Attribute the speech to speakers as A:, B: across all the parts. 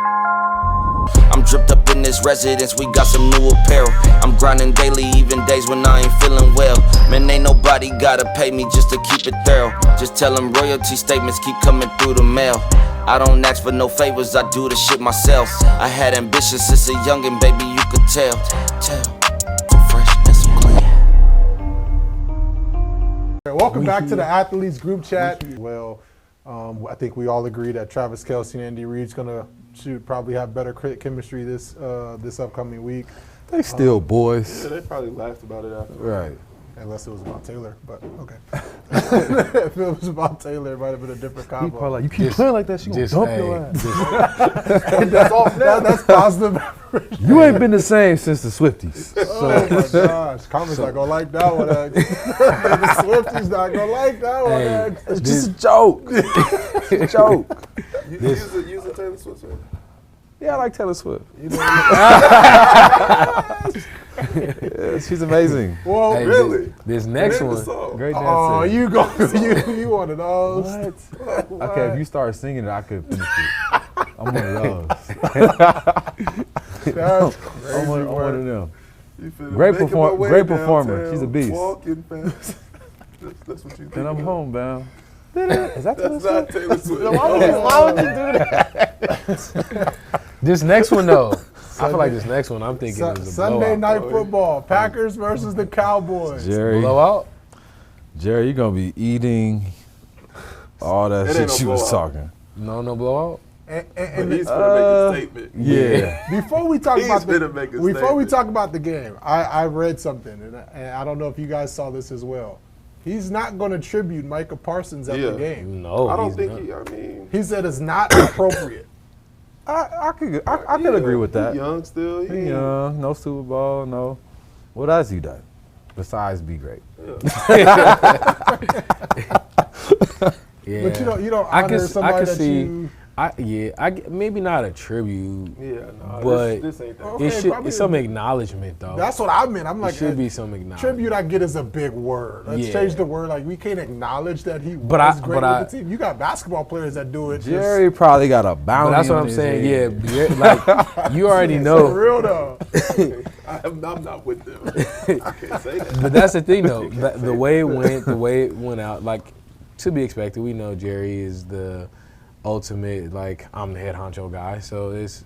A: I'm dripped up in this residence, we got some new apparel. I'm grinding daily, even days when I ain't feeling well. Man, ain't nobody gotta pay me just to keep it thorough. Just tell them royalty statements keep coming through the mail. I don't ask for no favors, I do the shit myself. I had ambition since a youngin', baby, you could tell. I'm fresh and some clean.
B: Welcome back to the Athletes Group Chat. Well, I think we all agree that Travis Kelce and Andy Reid should probably have better chemistry this upcoming week.
C: They still boys.
D: Yeah, they probably laughed about it after.
C: Right.
B: Unless it was about Taylor, but okay. If it was about Taylor, it might have been a different combo.
C: He probably like, you keep playing like that, she gonna dump your ass.
B: That's positive.
C: You ain't been the same since the Swifties.
B: Oh my gosh, Comments not gonna like that one. The Swifties not gonna like that one.
C: It's just a joke. It's a joke.
D: Use a Taylor Swift fan.
C: Yeah, I like Taylor Swift. Yeah, she's amazing.
B: Well,
E: Hey,
B: really?
E: This next one,
C: Great dancer.
B: Oh, you one of those?
C: What? Okay, if you start singing it, I could finish it. I'm one of those.
B: That's crazy.
C: I'm one of them.
D: You finna
C: Great
D: making my way
C: great performer.
D: downtown,
C: She's a beast.
D: Walking fast. That's what you think.
C: Then I'm home, man. Is that Taylor
D: That's not
C: Swift?
D: Taylor Swift.
E: why would you do that? This next one, though, I feel like this next one, I'm thinking is a
B: Sunday
E: blowout.
B: night football, Packers versus the Cowboys.
C: Jerry,
E: Blowout?
C: you're gonna be eating all that
D: It
C: shit
D: ain't no
C: she was
D: blowout.
C: talking.
E: No blowout?
D: But he's gonna make a statement.
C: Yeah.
B: Before we talk
D: He's
B: about
D: finna make a
B: before we
D: statement.
B: talk about the game, I read something, and I don't know if you guys saw this as well. He's not going to tribute Micah Parsons at the game.
E: No,
D: I don't
E: he's
D: think
E: not.
B: He said it's not appropriate.
C: I could agree with that.
D: He young still.
C: He young, no Super Bowl, no. What else he done besides be great?
E: Yeah.
B: But you don't honor somebody that you.
E: Maybe not a tribute.
D: Yeah, no,
E: But
D: this ain't that.
B: Okay,
E: It's some acknowledgement, though.
B: That's what I meant. I'm like,
E: It should be some acknowledgement.
B: tribute. I get is a big word. Let's
E: Yeah.
B: change the word. Like we can't acknowledge that he
E: But
B: was
E: I-
B: great
E: but
B: with the team. You got basketball players that do it.
C: Jerry probably got a bounty.
E: But that's what
C: on
E: I'm
C: his
E: saying.
C: head.
E: Yeah, like you already
B: For
E: know.
B: real though.
D: I'm not with them. I can't say that.
E: But that's the thing, though. The way it went out, like to be expected. We know Jerry is the ultimate, like I'm the head honcho guy. So it's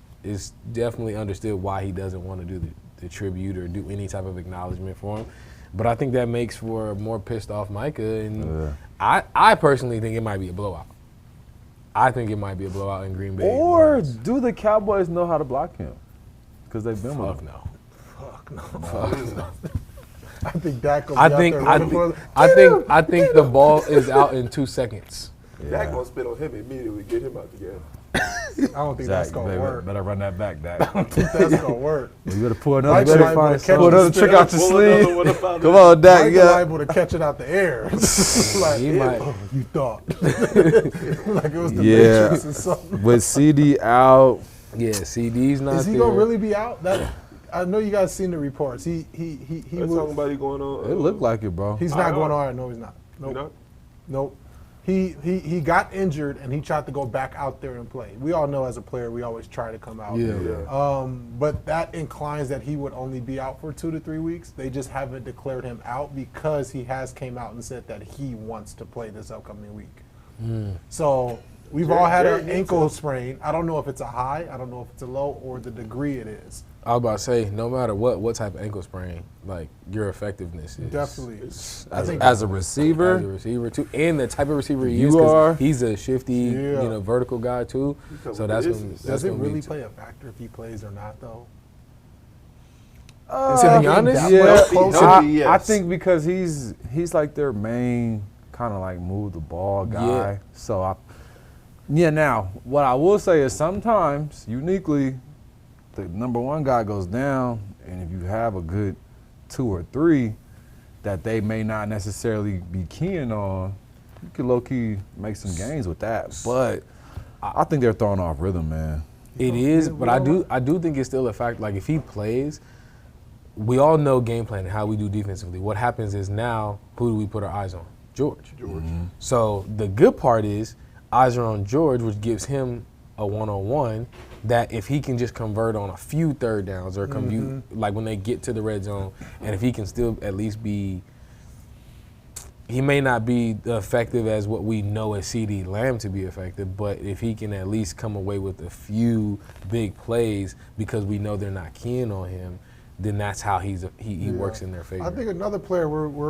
E: definitely understood why he doesn't want to do the tribute or do any type of acknowledgement for him. But I think that makes for a more pissed off Micah, and I personally think it might be a blowout. I think it might be a blowout in Green Bay.
C: Or do the Cowboys know how to block him? Because they've been with
E: Fuck
C: him.
E: no.
B: I think Dak will be
E: I
B: out
E: think
B: there
E: I
B: running
E: think,
B: for
E: I think the ball is out in 2 seconds.
D: Dak gonna spit on him immediately. Get him out the game.
B: I don't think that's
C: Zach,
B: gonna work.
C: better run that back, Dak.
B: I don't think that's gonna work.
C: You better pull
B: Mike's
C: another,
B: liable to catch
C: pull another
B: the
C: trick
B: spit.
C: out your
D: Pull another
C: sleeve.
D: one up out of
C: Come
D: there.
C: on, Dak.
B: Mike's
C: Yeah.
B: liable to catch it out the air. Like,
E: He might.
B: you thought. Like it was the
C: Yeah.
B: Matrix or something.
C: With CD out,
E: Yeah, CD's not
B: Is he
E: there.
B: gonna really be out? I know you guys seen the reports. He
D: There's
B: was,
D: talking about he going on.
C: it looked like it, bro.
B: he's not going on. No, he's not.
D: You
B: Nope.
D: know?
B: Nope. He got injured and he tried to go back out there and play. We all know as a player we always try to come out.
E: Yeah.
B: But that inclines that he would only be out for 2 to 3 weeks. They just haven't declared him out because he has came out and said that he wants to play this upcoming week. So we've all had an ankle sprain. I don't know if it's a high, I don't know if it's a low, or the degree it is.
E: I was about to say, no matter what type of ankle sprain, like your effectiveness is
B: Definitely.
E: I think
C: As a receiver,
E: as a receiver too, and the type of receiver he
C: You
E: is, 'cause
C: are.
E: he's a shifty,
B: Yeah.
E: vertical guy too. So that's
D: Does
E: gonna,
B: Does
E: that's
B: it
E: gonna
B: really
E: be
B: play a factor if he plays or not, though?
E: to be honest,
B: Yeah.
D: Healthy,
C: I
D: yes.
C: think because he's like their main kind of like move the ball guy.
E: Yeah.
C: So now what I will say is sometimes uniquely the number one guy goes down, and if you have a good 2 or 3 that they may not necessarily be keying on, you could low key make some gains with that. But I think they're throwing off rhythm, man.
E: it is. But I do think it's still a fact. Like if he plays, we all know game plan and how we do defensively. What happens is now, who do we put our eyes on? George. So the good part is eyes are on George, which gives him a one-on-one, that if he can just convert on a few third downs or like when they get to the red zone, and if he can still at least be, he may not be effective as what we know as CeeDee Lamb to be effective, but if he can at least come away with a few big plays because we know they're not keying on him, then that's how he works in their favor.
B: I think another player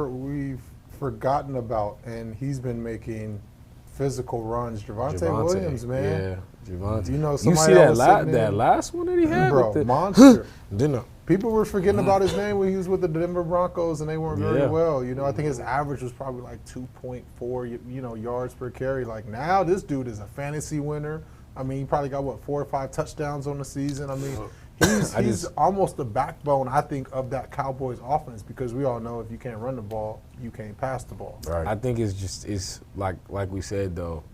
B: we've forgotten about, and he's been making physical runs, Javonte Williams, man.
E: Yeah, Javonte.
B: You know,
E: you
B: somebody
E: see
B: that
E: that last one that he had?
B: bro,
E: with the,
B: monster.
E: Didn't know.
B: People were forgetting about his name when he was with the Denver Broncos, and they weren't very well. You know, I think his average was probably like 2.4, yards per carry. Like, now this dude is a fantasy winner. I mean, he probably got, 4 or 5 touchdowns on the season. I mean, he's almost the backbone, I think, of that Cowboys offense, because we all know if you can't run the ball, you can't pass the ball.
C: Right.
E: I think it's like we said, though,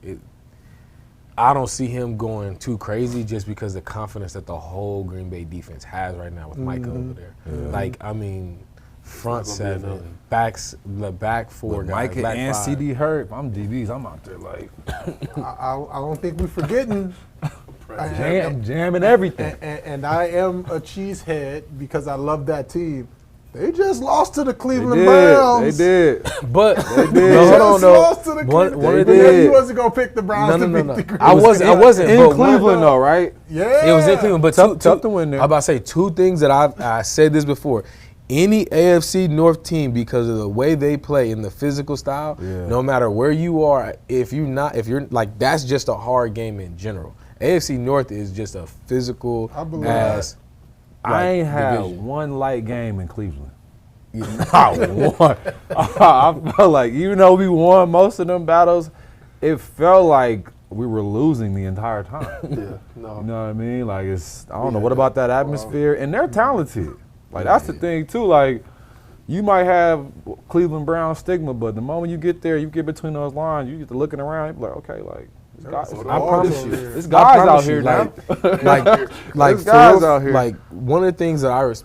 E: I don't see him going too crazy just because the confidence that the whole Green Bay defense has right now with Micah over there. Yeah. Like, I mean, front seven, the back four
C: with
E: guys,
C: Micah
E: back
C: and
E: five.
C: CD hurt. If I'm DBs, I'm out there like
B: I don't think we're forgetting.
C: I'm jamming everything.
B: And I am a cheesehead because I love that team. They just lost to the Cleveland
C: They
B: Browns.
C: did.
E: But
C: They did.
B: Just lost to the
E: One
B: Cleveland
E: of
B: Browns.
E: the-
B: You wasn't going to pick the Browns to beat the Green
E: I wasn't.
C: In
E: but
C: Cleveland though, right?
B: Yeah.
E: It was in Cleveland, but
C: Tough to win there.
E: I'm about to say two things that I said this before. Any AFC North team, because of the way they play in the physical style, no matter where you are, if you're like, that's just a hard game in general. AFC North is just a physical ass.
C: I ain't had
E: division.
C: one light game in Cleveland. I won. I felt like, even though we won most of them battles, it felt like we were losing the entire time.
D: Yeah,
C: You know
D: no.
C: what I mean? Like, I don't know, what about that atmosphere? And they're talented. Like, that's the thing, too. Like, you might have Cleveland Brown stigma, but the moment you get there, you get between those lines, you get to looking around, you're like, okay, like,
E: I promise you,
C: this guy's out here now.
E: like
C: There's guys out here.
E: Like, one of the things that I was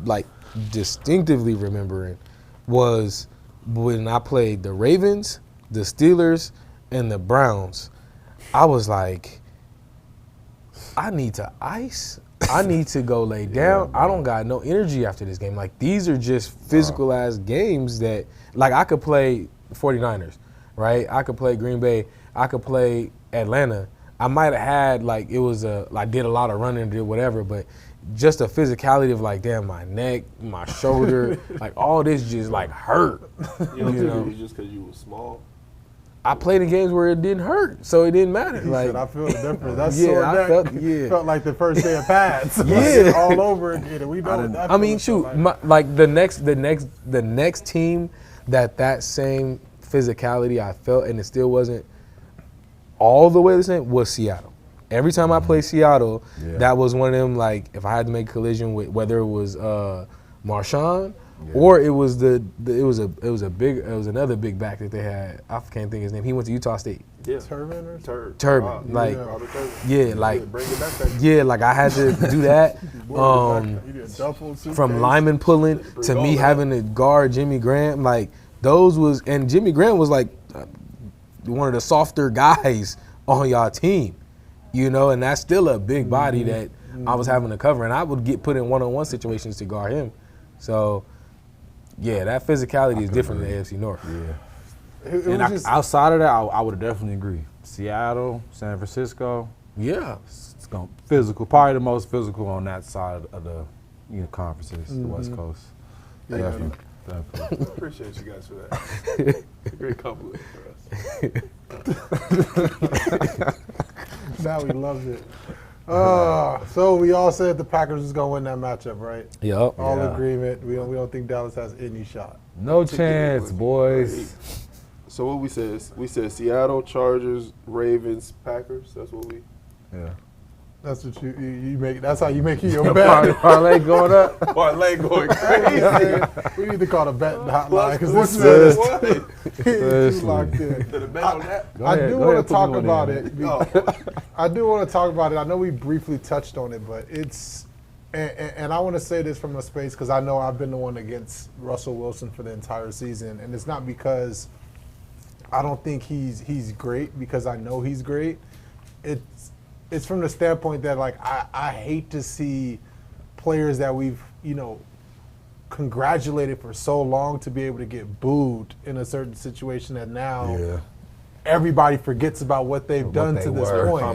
E: like distinctively remembering was when I played the Ravens, the Steelers, and the Browns. I was like, I need to ice. I need to go lay down. I don't got no energy after this game. Like, these are just physical ass games that, like, I could play 49ers, right? I could play Green Bay. I could play Atlanta. I might have had, like, I did a lot of running, did whatever, but just a physicality of, like, damn, my neck, my shoulder, like, all this just, like, hurt.
D: You don't think it was just because you were small?
E: I played in games where it didn't hurt, so it didn't matter.
B: He
E: like,
B: said, I feel the difference. That's
E: Yeah,
B: sore
E: I
B: neck.
E: felt
B: like the first day of pads.
E: Yeah.
B: all over again. And we know that.
E: I mean, shoot, the next team that same physicality I felt, and it still wasn't all the way the same, was Seattle. Every time I played Seattle, that was one of them, like, if I had to make a collision with, whether it was Marshawn or it was it was another big back that they had. I can't think of his name. He went to Utah State.
D: Yeah.
B: Turbin or
E: Turbin. Like,
B: Bring it back that
E: like I had to do that. From lineman pulling to me having to guard Jimmy Graham, like, and Jimmy Graham was like one of the softer guys on y'all team, you know, and that's still a big body that I was having to cover, and I would get put in one-on-one situations to guard him. So, yeah, that physicality is different than the AFC North.
C: Yeah. Outside of that, I would definitely agree. Seattle, San Francisco.
E: Yeah.
C: It's going physical, probably the most physical on that side of the conferences, the West Coast.
B: Yeah.
C: Definitely.
D: I appreciate you guys for that. It's a great compliment for us.
B: Now he loves it. So we all said the Packers is gonna win that matchup, right?
E: Yep.
B: All agreement. We don't think Dallas has any shot.
C: No chance, boys.
D: So what we said? We said Seattle, Chargers, Ravens, Packers. That's what we.
C: Yeah.
B: That's what you make. That's how you make your bet.
C: Parlay going up.
D: Parlay going crazy.
B: We need to call the bet hotline because
D: Plus,
B: this
D: what?
B: man is locked in.
D: Did a bet on that?
B: I do want to talk
C: put me
B: about
C: on
B: it. I do want to talk about it. I know we briefly touched on it, but it's and I want to say this from a space because I know I've been the one against Russell Wilson for the entire season, and it's not because I don't think he's great, because I know he's great. it's from the standpoint that like I hate to see players that we've congratulated for so long to be able to get booed in a certain situation that now everybody forgets about what they've done to this point. I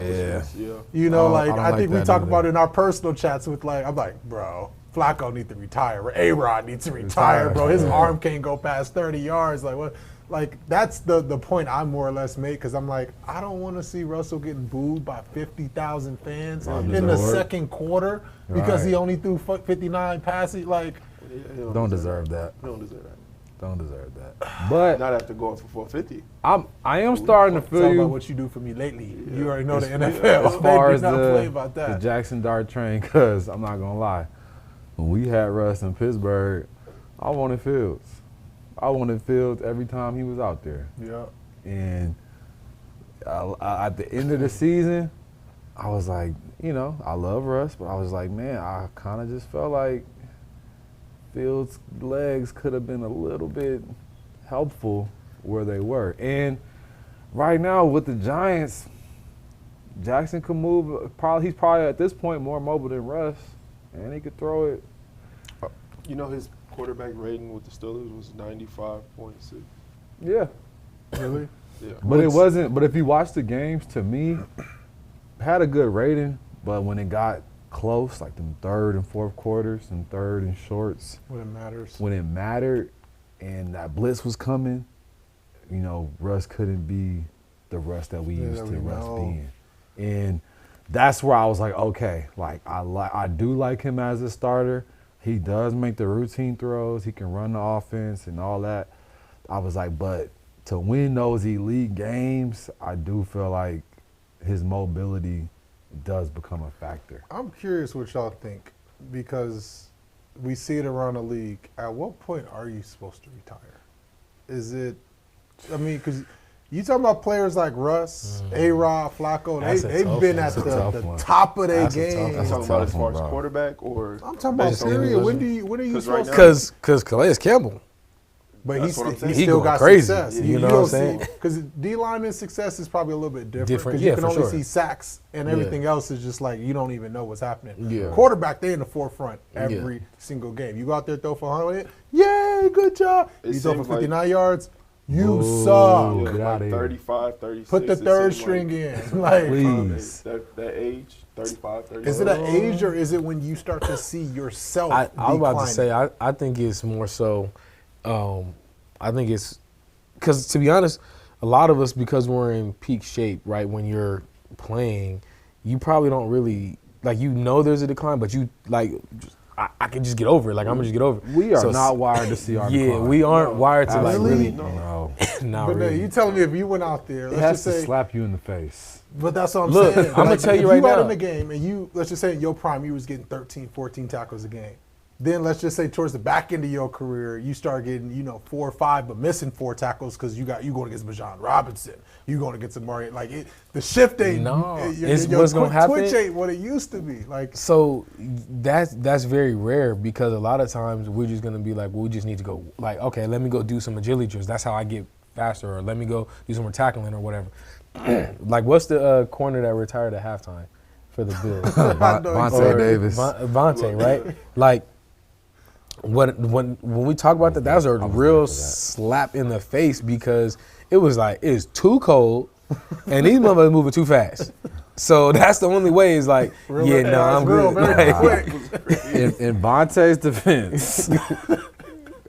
B: think we talk about it in our personal chats with I'm like, bro, Flacco needs to retire. A-Rod needs to retire, bro. His arm can't go past 30 yards. Like what? Like that's the point I more or less make because I'm like, I don't want to see Russell getting booed by 50,000 fans in the second quarter because he only threw 59 passes. Like,
C: don't deserve that.
D: Don't deserve that.
C: Don't deserve that. But
D: not after going for 450.
C: I am starting to feel
B: talk
C: you
B: about what you do for me lately. You already know the NFL.
C: as far
B: they
C: as
B: do not play about
C: the
B: that.
C: Jackson Dart train. Because I'm not gonna lie, when we had Russ in Pittsburgh, I wanted Fields. I wanted Fields every time he was out there.
B: Yeah.
C: And at the end of the season, I was like, I love Russ, but I was like, man, I kind of just felt like Fields' legs could have been a little bit helpful where they were. And right now with the Giants, Jackson could move. He's probably at this point more mobile than Russ, and he could throw it.
D: His quarterback rating with the Steelers was 95.6.
C: Yeah.
B: Really?
D: Yeah.
C: But it wasn't. But if you watch the games, to me, had a good rating. But when it got close, like the third and fourth quarters and third and shorts,
B: When it matters.
C: when it mattered, and that blitz was coming, Russ couldn't be the Russ that we used to Russ being. And that's where I was like, okay, like I do like him as a starter. He does make the routine throws. He can run the offense and all that. I was like, but to win those elite games, I do feel like his mobility does become a factor.
B: I'm curious what y'all think because we see it around the league. At what point are you supposed to retire? Is it – because you talking about players like Russ, A-Rod, Flacco, they've been at the top of their game.
D: I'm talking about as far as quarterback or –
B: I'm talking about period. When are you supposed to –
E: Because Calais Campbell.
B: But
D: That's what I'm saying.
B: he still
E: going
B: got
E: crazy.
B: success.
E: You know what I'm saying?
B: Because D lineman success is probably a little bit different.
E: Different,
B: Because you can
E: for
B: only
E: sure.
B: see sacks and everything else is just like you don't even know what's happening.
E: Yeah.
B: Quarterback, they in the forefront every single game. You go out there throw for 100, yay, good job. You throw for 59 yards, you suck.
C: Get out of here.
D: 35, 36.
B: Put the third string in. Like,
C: Please.
D: That age, 35, 36.
B: is it an age or is it when you start to see yourself
E: I was about to
B: declining?
E: say, I think it's more so, I think it's, because to be honest, a lot of us, because we're in peak shape, right, when you're playing, you probably don't really, there's a decline, but you, I can just get over it. Like, I'm going to just get over it.
C: We are not wired to see our
E: Yeah,
C: decline.
E: we aren't wired to, really.
C: No.
E: Not
B: But
E: really.
B: you telling me if you went out there,
C: It
B: let's
C: has
B: just
C: to
B: say,
C: slap you in the face.
B: but that's what I'm
E: Look,
B: saying.
E: I'm gonna tell you
B: if
E: right
B: you out
E: now.
B: in the game and you, let's just say in your prime, you was getting 13, 14 tackles a game. Then let's just say towards the back end of your career, you start getting, 4 or 5, but missing 4 tackles because you going against Bijan Robinson. You going against Amari. The shift ain't.
E: No.
B: Your
E: What's gonna happen?
B: Twitch ain't what it used to be.
E: So that's very rare because a lot of times we're just gonna be like, well, we just need to go okay, let me go do some agility drills. That's how I get faster, or let me go do some more tackling or whatever. What's the corner that retired at halftime for the Bills?
C: Vontae Davis.
E: Vontae, right? When we talk about that was a real slap in the face because it was it's too cold and these motherfuckers moving too fast. So that's the only way is I'm good.
B: Very quick.
C: In Vontae's defense,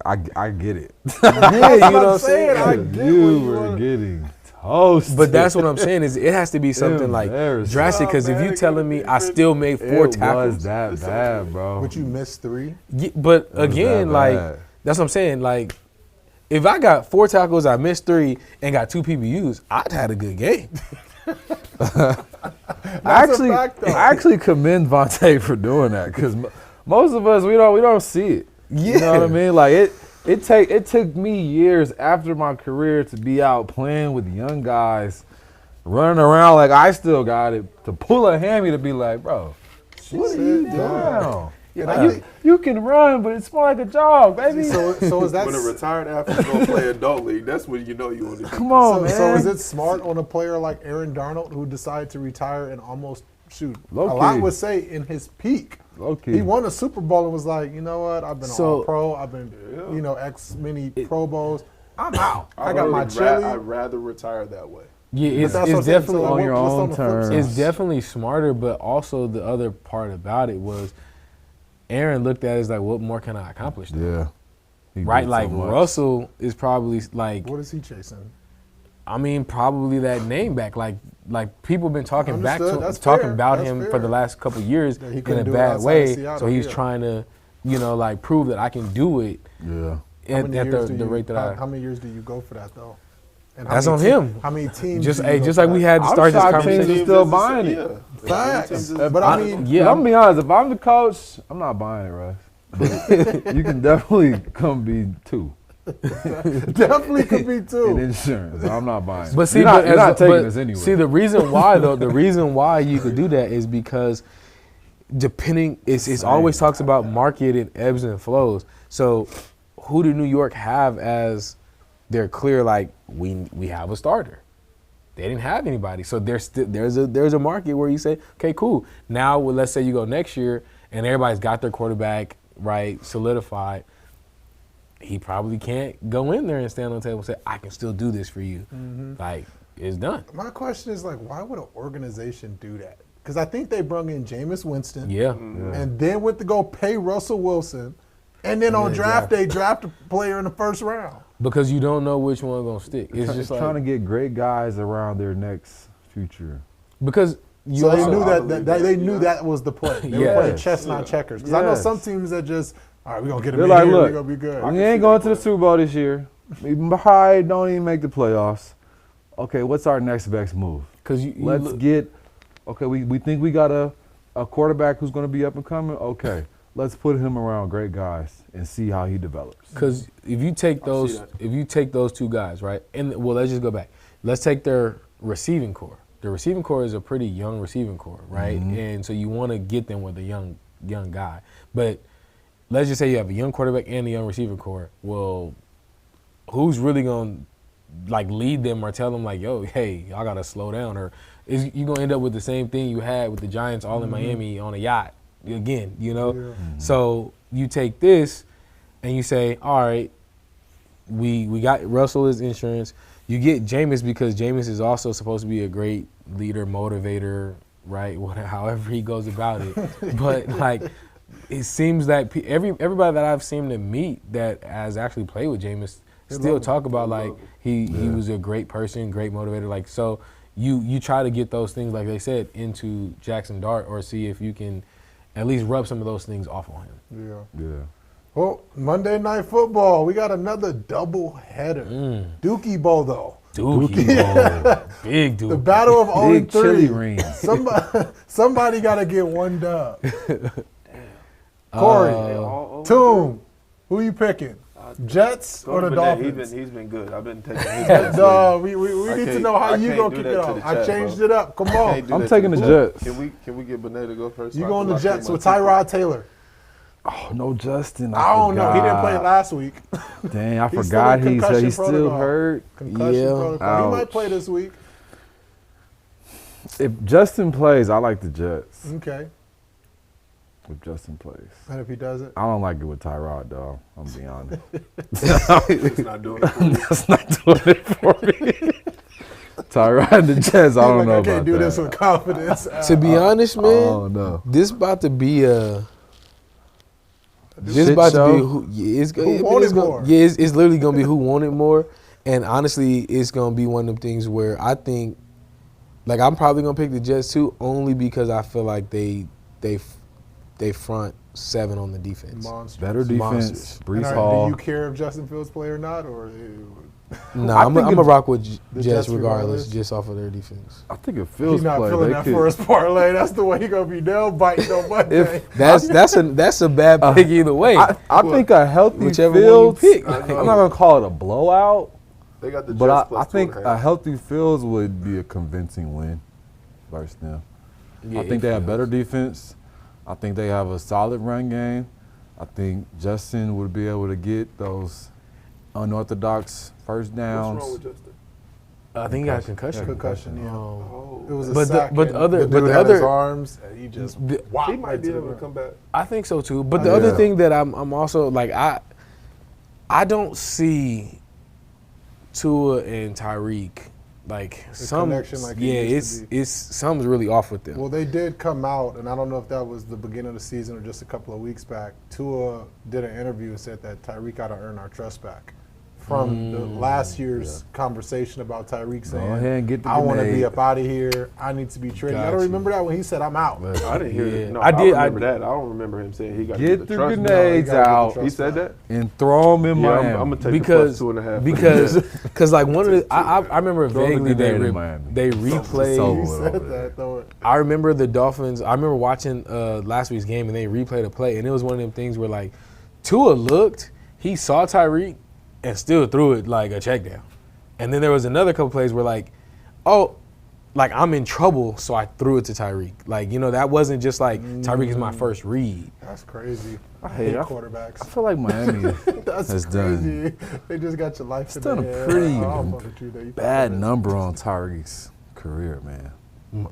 C: I get it.
E: Yeah, you know what I'm saying?
B: I get
C: You
B: what
C: were
B: want.
C: getting toasted.
E: But that's what I'm saying is it has to be something
C: Embarrassing.
E: drastic because if you telling me I still made 4
C: it
E: tackles.
C: was that bad, bro.
B: But you missed 3.
E: Yeah, but
C: was
E: again,
C: that bad.
E: that's what I'm saying. If I got 4 tackles, I missed 3, and got 2 PBUs, I'd had a good game.
C: I
B: fact, though.
C: actually commend Vontae for doing that because most of us we don't see it. You know what I mean? It took me years after my career to be out playing with young guys, running around I still got it, to pull a hammy to be like, bro, what are you doing? You can run, but it's more like a jog, baby.
B: So is that
D: When a retired athlete go play adult league, that's when you know you want to.
C: Come on, man.
B: So is it smart on a player like Aaron Darnold who decided to retire in almost shoot,
C: Low
B: a lot
C: key.
B: would say in his peak.
C: Low key.
B: He won a Super Bowl and was like, you know what? I've been
E: So-
B: all pro. I've been, X many Pro Bowls. I'm out. I got my
D: I'd
B: chili.
D: rather retire that way.
E: Yeah, it's
B: That's what I'm saying.
E: definitely
B: So
C: on your
B: what's
C: own
B: the flip
C: terms.
B: side?
E: it's definitely smarter, but also the other part about it was Aaron looked at it as like, what more can I accomplish? Though?
C: Yeah. He
E: Right,
C: did
E: like
C: so much.
E: Russell is probably like,
B: What is he chasing?
E: I mean, probably that name back. Like people been talking back to
B: Understood.
E: him,
B: That's
E: talking
B: fair.
E: about
B: That's
E: him
B: fair.
E: for the last couple of years
B: That he
E: in
B: couldn't
E: a
B: do it
E: bad
B: outside of
E: way.
B: Seattle,
E: So he's
B: yeah.
E: trying to, like prove that I can do it
C: Yeah.
B: How
E: at
B: many years do
E: the
B: you-
E: rate that
B: how many years do you go for that though? And how
E: That's
B: many
E: on him.
B: How many teams?
E: just
B: do you go
E: just
B: for
E: like we
B: that?
E: had to
C: I'm
E: start this
C: shocked teams
E: conversation.
C: are still buying it.
D: Yeah.
B: Facts. But I mean,
E: Yeah,
C: I'm gonna be honest. If I'm the coach, I'm not buying it, Russ. But you can definitely come be 2
B: definitely could be
C: in
B: too.
C: insurance. I'm not buying it.
E: But see,
C: you're not,
E: but,
C: you're not taking
E: but
C: this anyway.
E: see, the reason why though, the reason why you could do that is because depending, it's always talks about market and ebbs and flows. So, who do New York have as their clear like we have a starter? They didn't have anybody, so there's a market where you say, okay, cool. Now, let's say you go next year and everybody's got their quarterback right solidified. He probably can't go in there and stand on the table and say, I can still do this for you. Like, it's done.
B: My question is like, why would an organization do that? Because I think they brought in Jameis Winston.
E: Yeah.
B: And then went to go pay Russell Wilson. And then on
E: then
B: draft day, draft a player in the first round.
E: Because you don't know which one's going to stick. It's
C: Just
E: just like,
C: trying to get great guys around their next future.
E: because you
B: So they
E: also,
B: knew
D: I
B: that,
D: believe
B: that they
D: that,
B: knew
D: yeah.
B: that was the play. They were
E: Yes.
B: playing chess, not checkers. Because I know
C: Yes.
B: some teams that just, all right, we're going to get him
C: They're
B: in
C: like,
B: here,
C: look,
B: we're going to be good.
C: we ain't going to the Super Bowl this year. We probably don't even make the playoffs. Okay, what's our next best move?
E: because you
C: Let's
E: look-
C: get, okay, we think we got a quarterback who's going to be up and coming. Okay, let's put him around great guys and see how he develops.
E: Because if you take those,
D: that.
E: if you take those two guys, right, and well, let's just go back. Let's take their receiving core. The receiving core is a pretty young receiving core, right? And so you want to get them with a young guy. But let's just say you have a young quarterback and a young receiving core. Well, who's really gonna like lead them or tell them like, yo, hey, y'all gotta slow down, or is you gonna end up with the same thing you had with the Giants all in Miami on a yacht again, you know?
B: Yeah.
E: So you take this and you say, all right, we got Russell as insurance. You get Jameis because Jameis is also supposed to be a great leader, motivator, right? However he goes about it. But like, it seems like everybody that I've seen to meet that has actually played with Jameis still talk about like he was a great person, great motivator. Like, so you try to get those things, like they said, into Jackson Dart, or see if you can at least rub some of those things off on him.
B: Yeah.
C: Yeah.
B: Well, Monday Night Football, we got another double header. Dookie Bowl, though.
E: Dookie Bowl. Big Dookie.
B: The battle of 0
C: Big chili
B: 3.
C: rings.
B: Somebody got to get one dub. Corey, Toom, who you picking? Jets or the Dolphins?
D: He's been good. I've been taking his Jets.
B: We
D: I
B: need to
D: can't-
B: know how
D: I
B: you
D: can't
B: gonna
D: do
B: kick
D: that
B: it
D: to
B: off.
D: the
B: I
D: Jets,
B: changed
D: bro.
B: it up. Come on.
D: Can't do
C: I'm
D: that to
C: taking the Jets.
D: Can we get Benet to go first?
B: You
D: so I
B: going
D: can
B: to
D: lock in
B: Jets
D: my
B: with
D: ticket?
B: Tyrod Taylor?
C: Oh, no, Justin.
B: I don't know. He didn't play
C: forgot.
B: last week.
C: Dang, I
B: He's
C: forgot
B: still in
C: he said
B: concussion
C: he's still
B: protocol.
C: hurt.
B: Concussion
E: Yeah.
B: protocol. He might
C: Ouch.
B: play this week.
C: If Justin plays, I like the Jets.
B: Okay.
C: If Justin plays.
B: And if he does it?
C: I don't like it with Tyrod, though. I'm going to be honest.
D: It's not doing it for me.
C: That's not doing it for me. Tyrod and the Jets, I don't know
B: I
C: about
B: can't do
C: that.
B: this with confidence.
E: To be honest, man,
C: Oh, no.
E: this about to be a. This
C: Shit
E: about to be
C: show?
E: who. Yeah, it's
B: Who wanted more?
E: Yeah, it's literally gonna be who wanted more, and honestly, it's gonna be one of them things where I think, like, I'm probably gonna pick the Jets too, only because I feel like they front seven on the defense.
B: Monsters.
C: Better defense.
E: Monsters.
B: And
C: Brees
B: do
C: Hall.
B: you care if Justin Fields play or not? Or
E: No,
C: I
E: I'm
C: think
E: gonna
C: if-
E: rock with
B: The
E: Jets
B: Jets
E: regardless,
B: regardless?
E: just off of their defense.
C: I think if
B: he's
C: Fields
B: not
C: play,
B: feeling
C: they
B: that
C: could.
B: first parlay. That's the way he gonna be nail biting on Monday.
E: That's a bad pick either way.
C: I think a healthy
E: Whichever one you
C: Fields,
E: pick.
C: I'm not going to call it a blowout,
D: They got the Jets
C: but
D: plus
C: I think
D: 2.5.
C: a healthy Fields would be a convincing win versus them.
E: Yeah,
C: I think they have better defense. I think they have a solid run game. I think Justin would be able to get those unorthodox first
D: What's
C: downs.
D: wrong with Justin?
E: I think he got a concussion.
B: Concussion, yeah.
D: Oh.
B: It was a
E: But the-
B: sack.
E: but
B: and
E: other-
B: the
E: but
B: dude
E: the
B: had his
E: other-
B: arms, and he just whopped
D: He might
B: right
D: be
B: to the
D: able to
B: ground.
D: come back.
E: I think so too. But the other thing that I'm also like I don't see Tua and Tyreek like some
B: connection like it
E: yeah
B: used to be.
E: it's something's really off with them.
B: Well, they did come out, and I don't know if that was the beginning of the season or just a couple of weeks back. Tua did an interview and said that Tyreek got to earn our trust back. From the last year's conversation about Tyreek saying,
C: ahead and get the
B: I want to be
C: grenade.
B: up out of here. I need to be traded. I
E: Got
B: don't
E: you.
B: remember that when he said, I'm out.
D: I didn't hear
E: Yeah.
D: it. No,
E: I
D: I
E: did-
D: remember that. I don't remember him saying he got to
C: Get
D: the
C: the
D: trust.
C: grenades
B: No, he gotta get the
C: out
B: trust.
D: He said that?
C: and throw them in
D: Yeah,
C: Miami.
D: I'm gonna take
E: because
D: the plus 2.5.
E: because like one of the I remember
C: Throw the
E: vaguely
C: grenade in Miami.
E: they
C: It's
E: replayed.
C: over
B: He
C: with
B: said
C: over there.
B: that, though.
E: I remember the Dolphins. I remember watching last week's game and they replayed a play and it was one of them things where like Tua looked, he saw Tyreek and still threw it like a check down. And then there was another couple plays where like, oh, like I'm in trouble, so I threw it to Tyreek. Like, you know, that wasn't just like Tyreek is my first read.
B: That's crazy. I
C: hate
B: hate
C: it. I
B: quarterbacks.
C: feel like Miami
B: That's
C: has
B: crazy.
C: done
B: They just got your life
C: It's
B: in
C: done
B: their
C: a
B: head.
C: pretty
B: I'll fuck with you there. You
C: bad
B: fuck with
C: number on Tyreek's career, man.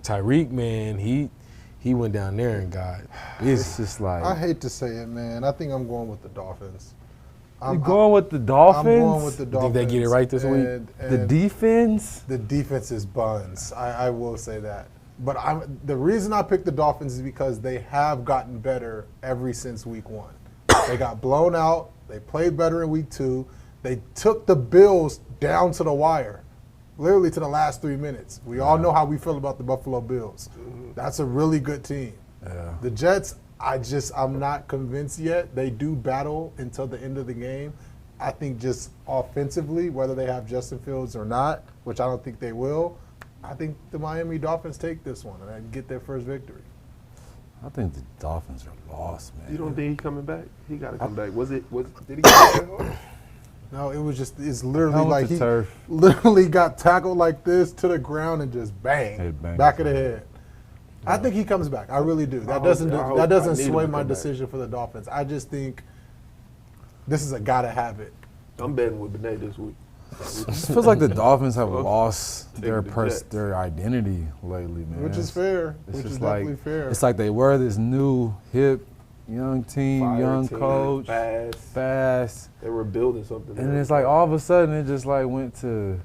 E: Tyreek, man, he went down there and got
C: It's just
B: it.
C: like
B: I hate to say it, man. I think I'm going with the Dolphins.
C: you going with the Dolphins?
B: I'm going with the
E: think
B: Dolphins.
E: they get it right this week?
C: The defense.
B: The defense is buns. I will say that. But the reason I picked the Dolphins is because they have gotten better ever since week 1. They got blown out. They played better in week 2. They took the Bills down to the wire, literally to the last 3 minutes. We all know how we feel about the Buffalo Bills. That's a really good team.
C: Yeah.
B: The Jets, I'm not convinced yet. They do battle until the end of the game. I think just offensively, whether they have Justin Fields or not, which I don't think they will, I think the Miami Dolphins take this one and get their first victory.
C: I think the Dolphins are lost, man.
D: You don't think he coming back? He got to come back. Did he get that hard?
B: No, it's literally
C: Hell with
B: like
C: the
B: he
C: turf.
B: literally got tackled like this to the ground and just bang,
C: Head bang.
B: back of the head. I think he comes back. I really do. That
D: I
B: doesn't
D: hope-
B: that doesn't
D: I need him
B: sway
D: to
B: my
D: come back.
B: decision for the Dolphins. I just think this is a gotta have it.
D: I'm betting with Benet this week.
C: It just feels like the Dolphins have lost
D: Take
C: their
D: the Jets.
C: their identity lately, man.
B: Which is fair.
C: It's
B: Which is
C: just
B: definitely
C: like
B: fair.
C: it's like they were this new hip young team,
D: Fire
C: young
D: team,
C: coach,
D: fast.
C: fast,
D: They were building something.
C: and it's like all of a sudden it just like went to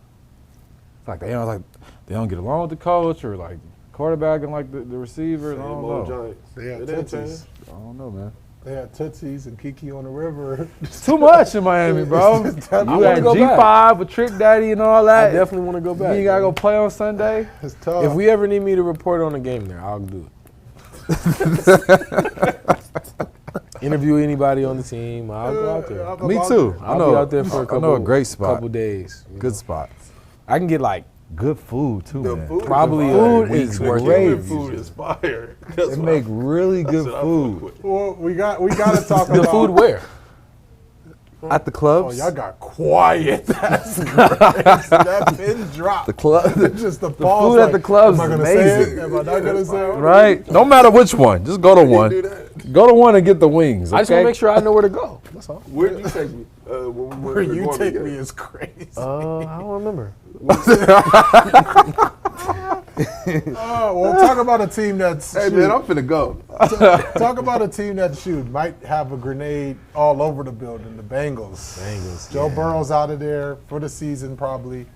C: it's like they don't get along with the coach or like quarterback and like the receivers. I
D: Same
C: don't
D: old
C: know.
D: Giants.
B: They had
D: It ain't
B: Tootsies.
C: I don't know, man.
B: They had Tootsies and Kiki on the river.
C: Too much in Miami, bro. You
B: Definitely-
C: had
E: go back.
C: G5 with Trick Daddy and all
E: I
C: that.
E: definitely want to go
C: You
E: back.
C: ain't gotta go play on Sunday.
B: It's tough.
E: If we ever need me to report on a game there, I'll do it. Interview anybody on the team, I'll go out there.
C: Me too.
E: I'll be out there for a couple.
C: I know a great spot.
E: Couple days. you
C: Good
E: know.
C: spots.
E: I can get like
C: Good food too,
D: The
C: man.
D: food
E: probably
C: Food
E: a week's
C: is
E: worth.
C: great.
E: Of
D: food is fire.
C: They make really good
D: That's what I fuck
C: food
D: with.
B: Well, we got to talk
E: the
B: about
E: food where?
C: at the
B: Oh,
C: clubs.
B: y'all got quiet. That's crazy. That pin dropped.
C: The club.
B: Just the pause.
C: food at the clubs
B: Am I
C: is
B: gonna say
C: amazing.
B: it? Am I not gonna say it?
C: Right? No matter which one, just go to one.
D: Do that.
C: Go to one and get the wings.
E: I just want
C: okay?
E: to make sure I know where to go. That's all.
D: Where did you take me? When we went
B: Where
D: to the
B: you
D: Gorman
B: take
D: game?
B: me is crazy.
E: I don't remember.
B: Oh, well, talk about a team that's
D: Hey man, I'm finna go.
B: talk about a team that might have a grenade all over the building. The Bengals. Joe Burrow's out of there for the season probably.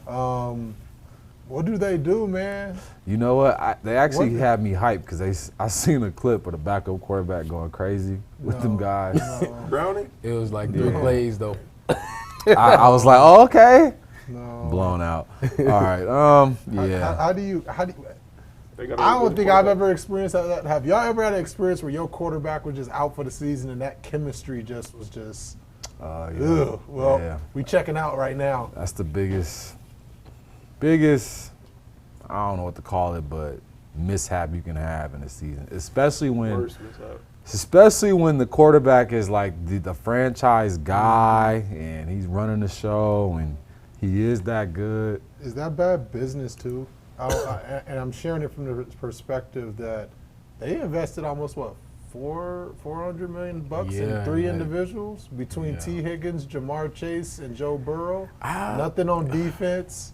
B: What do they do, man?
C: You know what? They actually
B: What?
C: had me hyped because I seen a clip of the backup quarterback going crazy with them guys.
D: Brownie?
E: It was like 3 plays though.
C: I was like, oh, okay.
B: No.
C: Blown out. All right. Yeah.
B: How do you?
D: They got a
B: I don't
D: good
B: think I've
D: quarterback.
B: ever experienced that. Have y'all ever had an experience where your quarterback was just out for the season and that chemistry just was just?
C: Yeah.
B: Ugh. Well,
C: Yeah.
B: we checking out right now.
C: That's the biggest, I don't know what to call it, but mishap you can have in a season, especially when
D: Worst mishap.
C: the quarterback is like the franchise guy and he's running the show and he is that good.
B: Is that bad business too? And I'm sharing it from the perspective that they invested almost $400 million
E: Yeah,
B: in 3
E: yeah.
B: individuals between
E: Yeah.
B: T. Higgins, Jamar Chase, and Joe Burrow. Nothing on defense.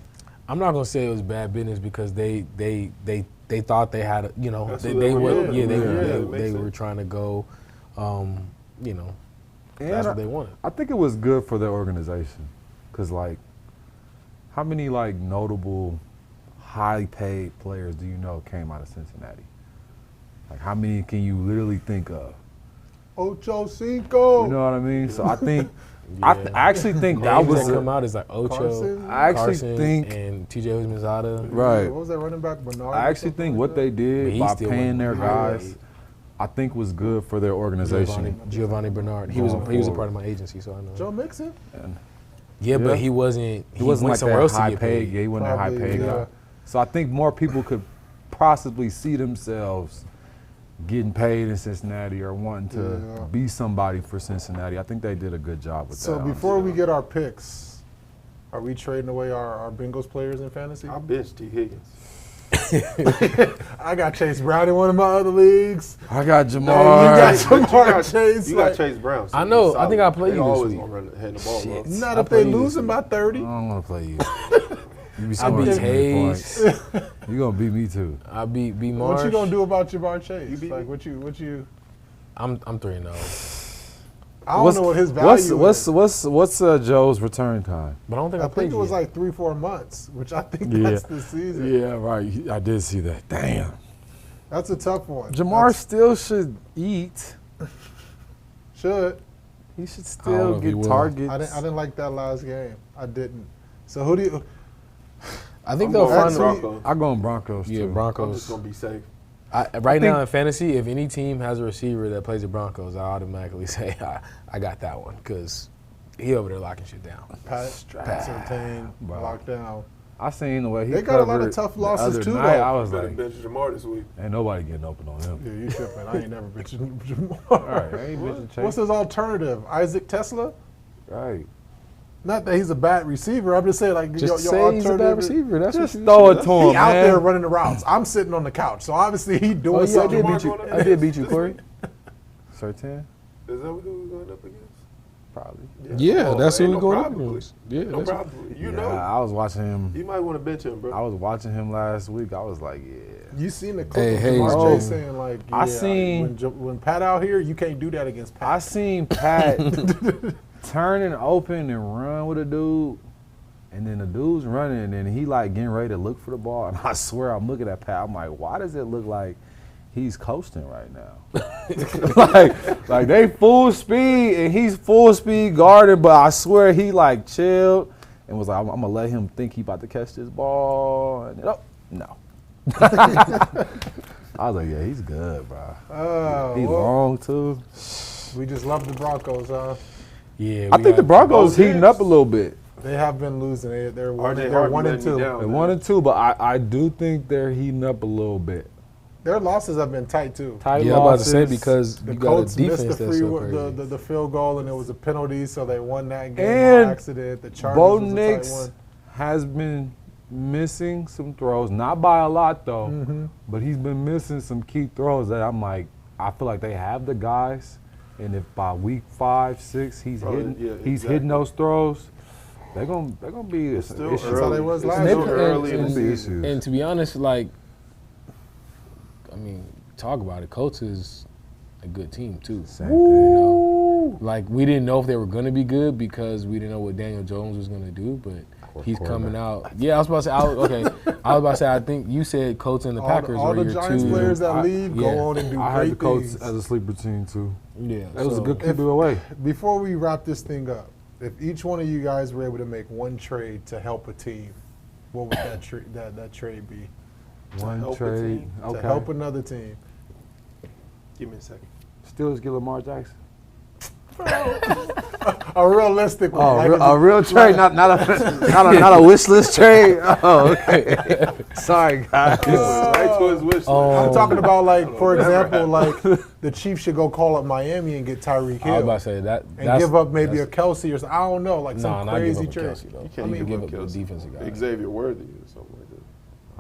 E: I'm not gonna say it was bad business because they thought they had
D: That's
E: they
D: what they were
E: were
D: doing.
E: they
D: makes
E: were
D: sense.
E: trying to go,
C: And
E: that's what they wanted.
C: I think it was good for their organization, cause like, how many like notable, high-paid players do you know came out of Cincinnati? Like, how many can you literally think of?
B: Ocho Cinco.
C: You know what I mean? So I think,
E: Yeah.
C: I actually think that
E: Names
C: was
E: that come out is like Ocho,
B: Carson.
C: I actually
E: Carson,
C: think
E: and T.J. Houshmandzadeh.
C: right.
B: What was that running back? Bernard.
C: I
B: or
C: actually
B: something
C: think
B: like
C: what
B: that?
C: they
E: But
C: did
E: he
C: by
E: still
C: paying
E: wasn't
C: their
E: high.
C: guys, I think was good for their organization.
E: Giovanni Bernard. He was
C: Going
E: a
C: forward.
E: part of my agency, so I know.
B: Joe Mixon.
E: Yeah, but
C: Yeah.
E: he wasn't.
C: He wasn't
E: went
C: like
E: somewhere
C: that
E: else to
C: high
E: get
C: paid. Yeah, he wasn't that high
B: Probably,
C: paid
B: yeah.
C: guy. So I think more people could possibly see themselves getting paid in Cincinnati or wanting to
B: Yeah.
C: be somebody for Cincinnati. I think they did a good job with
B: So
C: that.
B: before we get our picks, are we trading away our Bengals players in fantasy?
D: I benched T. Higgins.
B: I got Chase Brown in one of my other leagues.
C: I got
B: Hey, you
C: Jamar.
B: got Jamar Chase.
D: You
B: like,
D: got Chase Brown. So
E: I know.
D: he's
E: I think
D: solid.
E: I played
D: They
E: you this
D: always
E: week.
D: gonna run the ball. Bro.
B: Not
E: I
B: if they
E: played you
B: losing by 30.
C: I don't want to play you. You be
E: I
C: scoring
E: beat
C: too many
E: Hayes.
C: points. You gonna beat me too.
E: I beat Marsh.
B: What you gonna do about Jamar Chase?
D: You beat
B: Like
D: me.
B: what you?
E: I'm 3-0,
B: I don't know what his value is.
C: What's Joe's return time?
E: but I don't think I,
B: I
E: played
B: think it
E: you
B: was
E: yet.
B: like 3-4 months, which I think
C: Yeah.
B: that's the season.
C: Yeah, right. I did see that. Damn.
B: That's a tough one.
C: Jamar still should eat.
B: Should.
C: He should
E: I don't know
C: still
E: if he
C: get
E: will.
C: targets.
B: I didn't like that last game. I didn't. So who do you?
E: I think
D: I'm
E: they'll
D: going
E: find
D: Broncos.
C: I'm going Broncos
E: Yeah,
C: too.
D: I'm
E: Broncos.
D: just gonna be safe.
E: Right now
C: think-
E: in fantasy, if any team has a receiver that plays the Broncos, I automatically say I got that one because he over there locking shit down.
B: Pat, Sertain,
C: Bro.
B: locked down.
C: I seen the way he
B: They got a lot of
C: covered
B: tough
C: the
B: losses
C: other
B: too,
C: night.
B: though.
C: I was
D: Better
C: like,
D: bench Jamar this week.
C: ain't nobody getting open on him.
B: Yeah, you tripping. I ain't never bitching Jamar.
C: All right, I ain't bitching Chase.
B: What's his alternative? Isaac Tesla?
C: Right.
B: Not that he's a bad receiver. I'm just saying, like,
E: Just
B: your
E: say he's a
B: alternative.
E: bad receiver. That's
C: Just
E: what you
C: throw
E: should
C: it
E: do.
C: to him,
B: He out
C: man.
B: there running the routes. I'm sitting on the couch, so obviously he doing
E: Oh yeah, I
B: something.
E: did
D: Jamar
E: beat you.
D: going up
E: I did beat you, Corey.
C: Sertan?
D: Is that who we're going up against?
C: Probably.
E: Yeah, that's who
D: ain't
E: we
D: no
E: going up
D: probably.
E: against. Yeah,
D: No
E: that's
D: problem. You
C: Yeah,
D: know.
C: I was watching him.
D: You might want to bench him, bro.
C: I was watching him last week. I was like, yeah.
B: You seen the clip
E: Hey,
B: of
E: hey,
B: Jamar
E: bro.
B: Chase saying, like,
C: I
B: yeah,
C: seen-
B: when Pat out here, you can't do that against Pat.
C: I seen Pat turn and open and run with a dude, and then the dude's running, and then he like getting ready to look for the ball, and I swear I'm looking at Pat. I'm like, why does it look like he's coasting right now? like they full speed and he's full speed guarding, but I swear he like chilled and was like, I'm gonna let him think he about to catch this ball. And no. I was like, yeah, he's good, bro.
B: Oh,
C: He
B: well,
C: long too.
B: we just love the Broncos, huh?
E: Yeah,
C: I
E: we
C: think the
E: got-
C: Broncos
D: both
C: heating
D: teams.
C: up a little bit.
B: They have been losing. They're one,
D: RJ
B: they're
D: Harvey
B: 1 and
D: letting me
B: 2.
D: down.
C: They're
D: man.
C: 1 and 2, but I do think they're heating up a little bit.
B: Their losses have been tight too.
C: Tight
E: Yeah, I'm about to say
C: losses.
E: because
B: The
E: you got a
B: Colts
E: defense
B: missed the
E: that's so
B: free
E: crazy.
B: the field goal, and it was a penalty, so they won that game
C: And
B: by accident. The Chargers
C: Bo
B: was a tight
C: Nix
B: one.
C: has been missing some throws, not by a lot though,
B: Mm-hmm.
C: but he's been missing some key throws that I'm like, I feel like they have the guys, and if by week 5, 6 he's
D: Oh,
C: hitting,
D: yeah,
C: he's
D: exactly.
C: hitting those throws, they're gonna be
D: It's still
C: issues.
D: early.
B: how they was
D: It's
B: last
D: still
B: year.
D: early in the
E: And-
D: season.
E: And to be honest, like, I mean, talk about it. Colts is a good team too.
C: Same
E: You
C: thing.
E: know, like we didn't know if they were going to be good because we didn't know what Daniel Jones was going to do, but he's coming out. Yeah, I was about to say. I was about to say. I think you said Colts and the Packers
B: all
E: were
B: the
E: your
B: Giants
E: two.
B: players that
C: I-
B: leave
E: yeah.
B: go on and do
C: I had the
B: great
C: Colts
B: things.
C: as a sleeper team too.
E: Yeah,
C: It was a
E: so-
C: good keep it away.
B: Before we wrap this thing up, if each one of you guys were able to make one trade to help a team, what would that trade be?
C: One
D: help a
C: trade,
D: team.
B: To
C: okay.
B: help another team.
D: Give me a second.
C: Steelers get Lamar Jackson.
B: A realistic one.
C: Oh,
B: like
C: a real trade, not a wish list trade. Oh, okay. Sorry, guys.
D: Right to his wish list.
B: I'm talking about, like, for example, like the Chiefs should go call up Miami and get Tyreek
E: I was about
B: Hill
E: to say that.
B: and give up maybe a Kelsey or something. I don't know, like
E: no,
B: some
E: not give
B: crazy
E: up a
B: trade.
E: Kelce though.
D: You can't
E: I mean,
D: give
E: give
D: up
E: up a
D: Kelce.
E: defensive guy.
D: Xavier Worthy or something like that.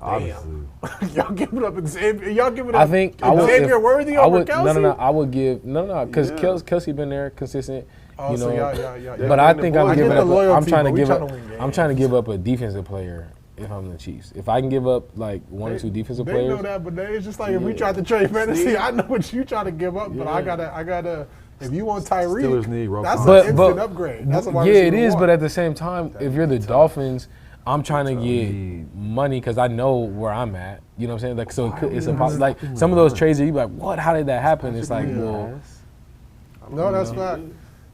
C: Obviously.
B: Y'all giving up Xavier? Y'all giving
E: I
B: up
E: think I would,
B: Xavier
E: if-
B: Worthy
E: I
B: over
E: would,
B: Kelce?
E: No. I would give because
D: Yeah.
E: Kelsey been there consistent.
B: Oh,
E: You
B: so
E: know,
B: yeah.
E: but I
D: bring the
E: think
D: boys.
E: I'm
D: I
E: giving
D: get
E: up.
B: the
E: I'm
B: loyalty,
E: trying to
B: but we
E: give
B: trying
E: up.
B: to win games.
E: I'm trying to give up a defensive player if I'm the Chiefs. If I can give up like one or two defensive
B: They
E: players,
B: know that, but it's just like if we tried to trade fantasy, I know what you trying to give up, but I
E: Yeah.
B: gotta. If you want Tyreek,
C: Steelers need Roquan.
B: that's
E: But-
B: an instant upgrade. That's a wide
E: yeah, it
B: receiver
E: is.
B: one.
E: But at the same time, if you're the Dolphins, I'm trying to get money because I know where I'm at. You know what I'm saying? Like, so it's a like some of those trades that you be like, what? How did that happen? It's like, well,
B: No, that's fact.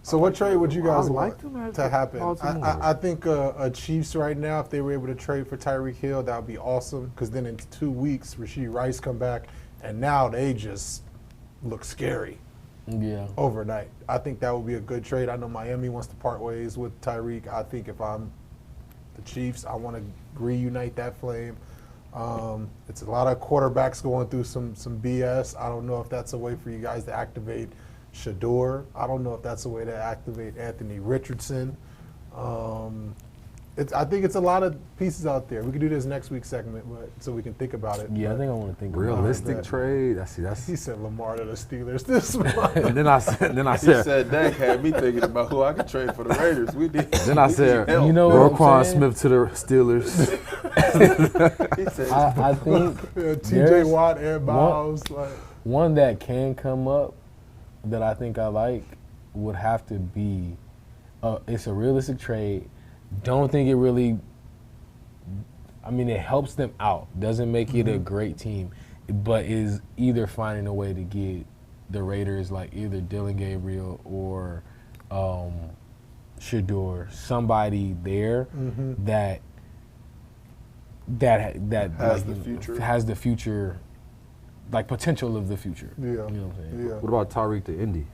B: So what trade would you guys
C: I
B: want
C: like them as
B: to happen?
C: Baltimore.
B: I think a Chiefs right now, if they were able to trade for Tyreek Hill, that would be awesome. Because then in 2 weeks, Rashee Rice come back, and now they just look scary
E: yeah.
B: overnight. I think that would be a good trade. I know Miami wants to part ways with Tyreek. I think if I'm the Chiefs, I want to reunite that flame. It's a lot of quarterbacks going through some BS. I don't know if that's a way for you guys to activate Shador. I don't know if that's a way to activate Anthony Richardson. I think it's a lot of pieces out there. We could do this next week's segment, but so we can think about it.
E: Yeah, I
B: But
E: think I want to think about it.
C: Realistic
B: that.
C: trade. That's
B: he said Lamar to the Steelers this month.
C: And then I
D: He
C: said,
D: said Dak had me thinking about who I could trade for the Raiders. We did.
C: then I said,
E: You know what I'm
C: Roquan
E: saying?
C: Smith to the Steelers.
D: He said,
E: I think
B: T.J.
E: there's
B: Watt and Miles.
E: one that can come up that I think I like would have to be, it's a realistic trade. Don't think it really, I mean, it helps them out. Doesn't make it a great team, but is either finding a way to get the Raiders like either Dylan Gabriel or Shador, somebody there that
D: Has
E: like,
D: the future.
E: has the future, like potential of the future.
B: Yeah.
E: You know what I'm saying?
B: Yeah.
C: What about Tyreek to Indy?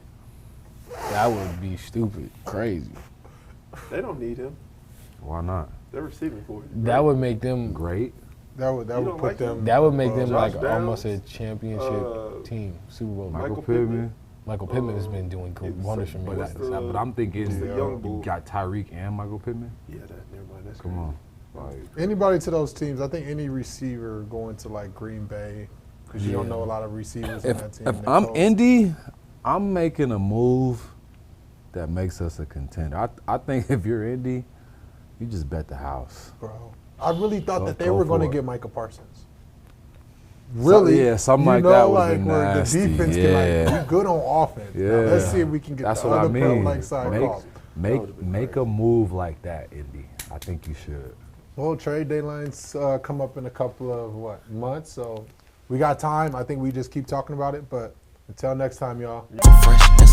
E: That would be stupid, crazy.
D: they don't need him.
C: Why not?
D: They're receiving for it.
E: That would make them.
C: Great.
B: That would
D: don't
B: put
D: like
B: them.
E: That would make them
D: Josh
E: like
D: Downs,
E: almost a championship team, Super Bowl.
C: Michael
D: Michael
C: Pittman.
D: Pittman.
E: Michael Pittman has been doing
D: it's
E: wonders for me.
C: But,
D: What's
E: lately.
D: the-
C: but I'm thinking
D: the young bull?
C: you got Tyreek and Michael Pittman.
D: Yeah, that never mind. That's
C: Come on.
D: crazy.
B: Anybody to those teams, I think any receiver going to like Green Bay, because you don't know a lot of receivers in that team.
C: If
B: They're
C: I'm
B: close.
C: Indy, I'm making a move that makes us a contender. I think if you're Indy, you just bet the house.
B: Bro, I really thought
C: Go-
B: that they
C: go
B: were going to
C: for it.
B: get Micah Parsons. Really?
C: yeah, something
B: You
C: like
B: know,
C: that would've
B: like
C: been
B: where
C: nasty.
B: the defense can
C: Yeah.
B: like, we good on offense. Now,
C: Yeah.
B: let's see if we can get
C: That's
B: the
C: what I
B: other
C: mean.
B: like side calls.
C: Make a move like that, Indy. I think you should.
B: Well, trade deadlines come up in a couple of months, so we got time. I think we just keep talking about it, but until next time, y'all.
A: Freshness